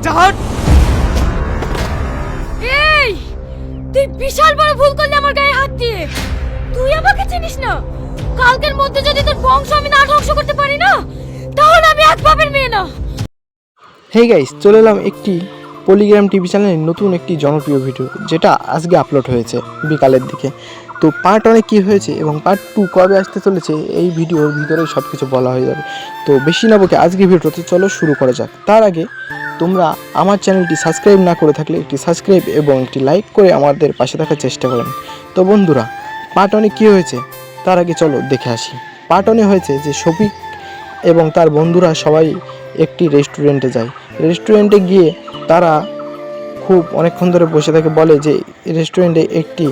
জাহাজ এই তুই বিশাল বড় ভুল করলি আমার গায়ে হাত দিয়ে। তুই আমাকে চিনিস না। কালকের মধ্যে যদি তোর বংশ আমি না ধ্বংস করতে পারি না, তাহলে আমি এক বাপের মেয়ে না। হেই গাইস, চলে এলাম একটি পলিগ্রাম টিভি চ্যানেলের নতুন একটি জনপ্রিয় ভিডিও, যেটা আজকে আপলোড হয়েছে বিকালের দিকে। তো পার্ট 1 কী হয়েছে এবং পার্ট 2 কবে আসতে চলেছে এই ভিডিওর ভিতরে সব কিছু বলা হয়ে যাবে। তো বেশি না বকে আজকে ভিডিওতে চলো শুরু করা যাক। তার আগে তোমরা আমার চ্যানেলটি সাবস্ক্রাইব না করে থাকলে একটি সাবস্ক্রাইব এবং একটি লাইক করে আমাদের পাশে থাকার চেষ্টা করেন। তো বন্ধুরা, পার্ট 1 কী হয়েছে তার আগে চলো দেখে আসি। পার্ট 1 হয়েছে যে শফিক এবং তার বন্ধুরা সবাই একটি রেস্টুরেন্টে যায়। রেস্টুরেন্টে গিয়ে তারা খুব অনেকক্ষণ ধরে বসে থাকে, বলে যে রেস্টুরেন্টে একটি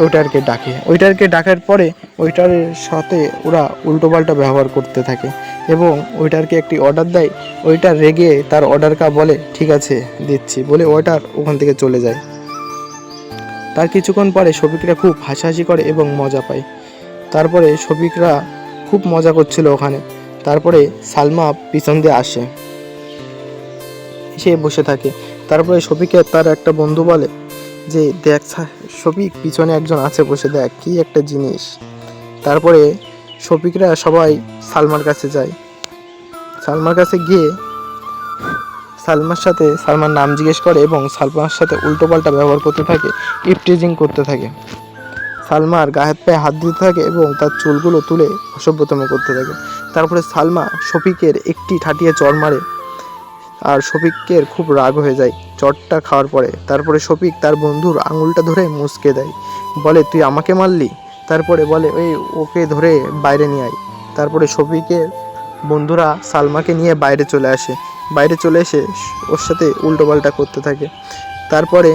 ওয়েটারকে ডাকে। ওয়েটারকে ডাকার পরে ওয়েটারের সাথে ওরা উল্টোপাল্টা ব্যবহার করতে থাকে এবং ওয়েটারকে একটি অর্ডার দেয়। ওয়েটার রেগে তার অর্ডারটা বলে ঠিক আছে দিচ্ছি বলে ওয়েটার ওখান থেকে চলে যায়। তার কিছুক্ষণ পরে শফিকরা খুব হাসাহাসি করে এবং মজা পায়। তারপরে শফিকরা খুব মজা করছিল ওখানে। তারপরে সালমা পিছন দিয়ে আসে, সে বসে থাকে। তারপরে শফিকের তার একটা বন্ধু বলে যে দেখ শফিক, পিছনে একজন আছে বসে, দেখ কি একটা জিনিস। তারপরে শফিকরা সবাই সালমার কাছে যায়। সালমার কাছে গিয়ে সালমার নাম জিজ্ঞেস করে এবং সালমার সাথে উল্টোপাল্টা ব্যবহার করতে থাকে, ইপটিজিং করতে থাকে। সালমার গায়ে হাত পায়ে হাত দিতে থাকে এবং তার চুলগুলো তুলে অসভ্যতম করতে থাকে। তারপরে সালমা শফিকের একটি ঠাটিয়ে চড় মারে আর শফিকের খুব রাগ হয়ে যায় চটটা খাওয়ার পরে। তারপরে শফিক তার বন্ধুর আঙুলটা ধরে মুচকে দেয়, বলে তুই আমাকে মারলি। তারপরে বলে ওকে ধরে বাইরে নিয়ে আয়। তারপরে শফিকের বন্ধুরা সালমাকে নিয়ে বাইরে চলে আসে। বাইরে চলে এসে ওর সাথে উল্টোপাল্টা করতে থাকে। তারপরে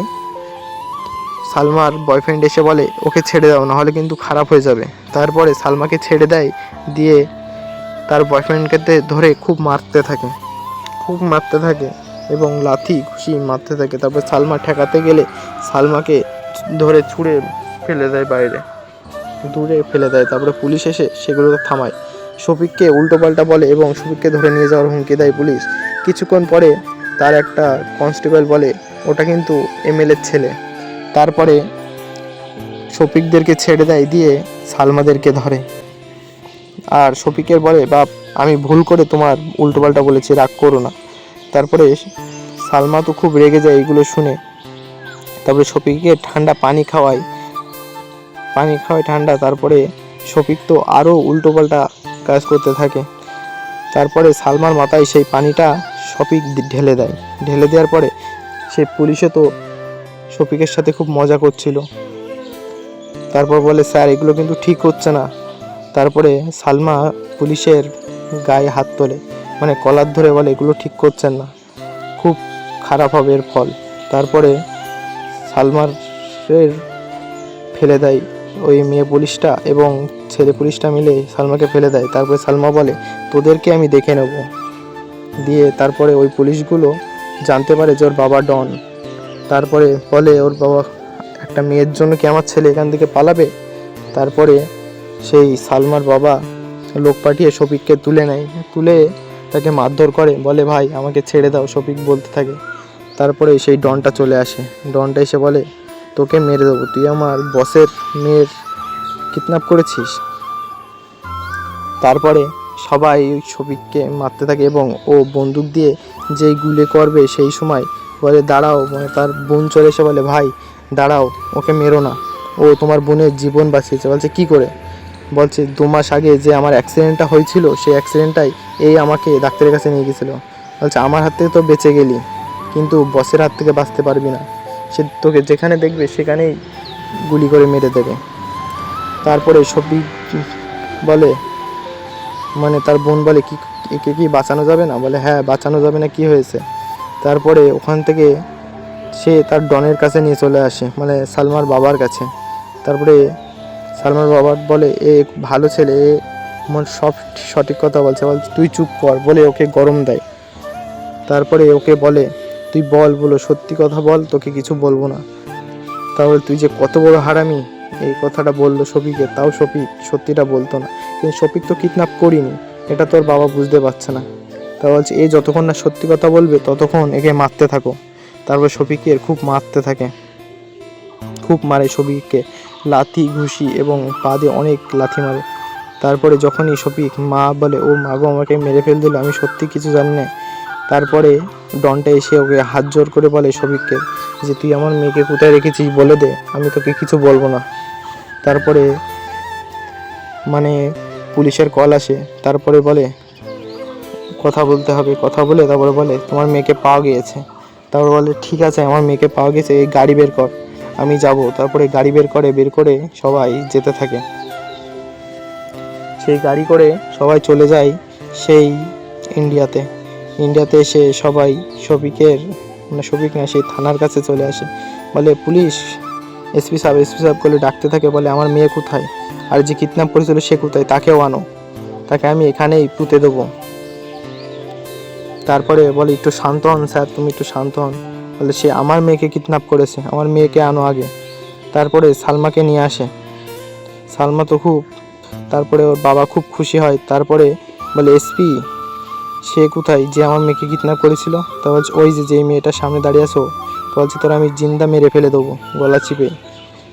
সালমার বয়ফ্রেন্ড এসে বলে ওকে ছেড়ে দাও, নাহলে কিন্তু খারাপ হয়ে যাবে। তারপরে সালমাকে ছেড়ে দেয়, দিয়ে তার বয়ফ্রেন্ডকে ধরে খুব মারতে থাকে এবং লাথি ঘুষি মারতে থাকে। তারপর সালমা ঠেকাতে গেলে সালমাকে ধরে ছুঁড়ে ফেলে দেয়, বাইরে দূরে ফেলে দেয়। তারপরে পুলিশ এসে সেগুলোকে থামায়। শফিককে উল্টোপাল্টা বলে এবং শফিককে ধরে নিয়ে যাওয়ার হুমকি দেয় পুলিশ। কিছুক্ষণ পরে তার একটা কনস্টেবল বলে ওটা কিন্তু এমএলএর ছেলে। তারপরে শফিকদেরকে ছেড়ে দেয়, দিয়ে সালমাদেরকে ধরে। আর শফিকের বলে বাপ, আমি ভুল করে তোমার উল্টোপাল্টা বলেছি, রাগ করো না। তারপরে সালমা তো খুব রেগে যায় এগুলো শুনে। তারপরে শফিককে ঠান্ডা পানি খাওয়ায় ঠান্ডা। তারপরে শফিক তো আরও উল্টোপাল্টা কাজ করতে থাকে। তারপরে সালমার মাথায় সেই পানিটা শফিক ঢেলে দেওয়ার পরে সেই পুলিশও তো শফিকের সাথে খুব মজা করছিল। তারপর বলে স্যার, এগুলো কিন্তু ঠিক হচ্ছে না। তারপরে সালমা পুলিশের গায়ে হাত তোলে, মানে কলার ধরে বলে এগুলো ঠিক করছেন না, খুব খারাপ হবে এর ফল। তারপরে সালমার ফেলে দেয় ওই মেয়ে পুলিশটা এবং ছেলে পুলিশটা মিলে সালমাকে ফেলে দেয়। তারপরে সালমা বলে তোদেরকে আমি দেখে নেব। দিয়ে তারপরে ওই পুলিশগুলো জানতে পারে যে ওর বাবা ডন। তারপরে বলে ওর বাবা একটা মেয়ের জন্য কি আমার ছেলে এখান থেকে পালাবে। তারপরে সেই সালমার বাবা লোক পাঠিয়ে শফিককে তুলে তাকে মারধর করে, বলে ভাই আমাকে ছেড়ে দাও, শফিক বলতে থাকে। তারপরে সেই ডনটা চলে আসে। ডনটা এসে বলে তোকে মেরে দেবো, তুই আমার বসের মেয়ের কিডন্যাপ করেছিস। তারপরে সবাই শফিককে মারতে থাকে এবং ও বন্দুক দিয়ে যেই গুলি করবে সেই সময় বলে দাঁড়াও, মানে তার বোন চলে এসে বলে ভাই দাঁড়াও, ওকে মেরো না, ও তোমার বোনের জীবন বাঁচিয়েছে। বলছে কি করে? বলছে 2 মাস আগে যে আমার অ্যাক্সিডেন্টটা হয়েছিল সেই অ্যাক্সিডেন্টটাই আমাকে ডাক্তারের কাছে নিয়ে গেছিলো। বলছে আমার হাত থেকে তো বেঁচে গেলি, কিন্তু বসের হাত থেকে বাঁচতে পারবি না, সে তোকে যেখানে দেখবে সেখানেই গুলি করে মেরে দেবে। তারপরে শফিক বলে, মানে তার বোন বলে কি একে কি বাঁচানো যাবে না? বলে হ্যাঁ বাঁচানো যাবে না, কি হয়েছে? তারপরে ওখান থেকে সে তার ডনের কাছে নিয়ে চলে আসে, মানে সালমার বাবার কাছে। তারপরে সালমার বাবা বলে এ ভালো ছেলে, সব সঠিক কথা বলছে, তুই চুপ কর বলে ওকে গরম দেয়। তারপরে ওকে বলে তুই বলো সত্যি কথা বল, তোকে কিছু বলবো না। তাহলে তুই যে কত বড় হারামি, এই কথাটা বললো শফিকে। তাও শফিক সত্যিটা বলতো না, কিন্তু শফিক তো কিডন্যাপ করিনি, এটা তোর বাবা বুঝতে পারছে না। তা বলছে এই যতক্ষণ না সত্যি কথা বলবে ততক্ষণ একে মারতে থাকো। তারপর শফিকের খুব মারতে থাকে, খুব মারে শফিককে, লাথি ঘুষি এবং পা দিয়ে অনেক লাথি মারে। তারপরে যখনই শফিক মা বলে, ও মা গো আমাকে মেরে ফেল দিল, আমি সত্যি কিছু জানি না। তারপরে ডনটা এসে ওকে হাত জোর করে বলে শফিককে যে তুই আমার মেয়েকে কোথায় রেখেছিস বলে দে, আমি তোকে কিছু বলবো না। তারপরে মানে পুলিশের কল আসে, তারপরে বলে কথা বলতে হবে, কথা বলে তারপরে বলে তোমার মেয়েকে পাওয়া গিয়েছে। তারপর বলে ঠিক আছে আমার মেয়েকে পাওয়া গেছে, এই গাড়ি বের কর আমি যাব। তারপরে গাড়ি বের করে সবাই যেতে থাকে। সেই গাড়ি করে সবাই চলে যায় সেই ইন্ডিয়াতে। এসে সবাই শফিকের শফিক না সেই থানার কাছে চলে আসে, বলে পুলিশ এসপি সাহেব বলে ডাকতে থাকে, বলে আমার মেয়ে কোথায়, আর যে কিডন্যাপ করেছিল সে কোথায়, তাকেও আনো, তাকে আমি এখানেই পুঁতে দেবো। তারপরে বলে একটু শান্ত হন স্যার, তুমি একটু শান্ত হন। বলে সে আমার মেয়েকে কিডন্যাপ করেছে, আমার মেয়েকে আনো আগে। তারপরে সালমাকে নিয়ে আসে, সালমা তো খুব, তারপরে ওর বাবা খুব খুশি হয়। তারপরে বলে এসপি সে কোথায় যে আমার মেয়েকে কিডন্যাপ করেছিল? তা বলছে ওই যে যেই মেয়েটার সামনে দাঁড়িয়ে আছো, তো বলছে তোরা আমি জিন্দা মেরে ফেলে দেবো গলা চিপে।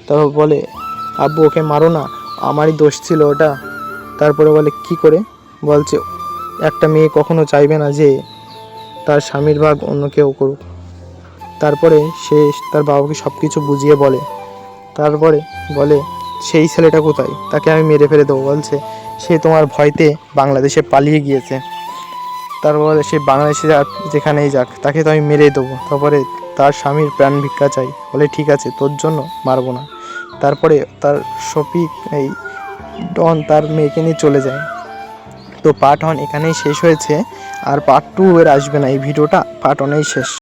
তারপর বলে আব্বু ওকে মারো না, আমারই দোষ ছিল ওটা। তারপরে বলে কি করে? বলছে একটা মেয়ে কখনো চাইবে না যে তার স্বামীর ভাগ অন্য কেউ করুক। তারপরে সে তার বাবাকে সব কিছু বুঝিয়ে বলে। তারপরে বলে সেই ছেলেটা কোথায়, তাকে আমি মেরে ফেলে দেবো। বলছে সে তোমার ভয়তে বাংলাদেশে পালিয়ে গিয়েছে। তারপরে সে বাংলাদেশে যাক, যেখানেই যাক, তাকে তো আমি মেরেই দেবো। তারপরে তার স্বামীর প্রাণ ভিক্ষা চাই। বলে ঠিক আছে তোর জন্য মারবো না। তারপরে তার শফিক এই ডন তার মেয়েকে নিয়ে চলে যায়। তো পার্ট 1 এখানেই শেষ হয়েছে, আর পার্ট 2 এর আসবে না, এই ভিডিওটা পার্ট 1এই শেষ।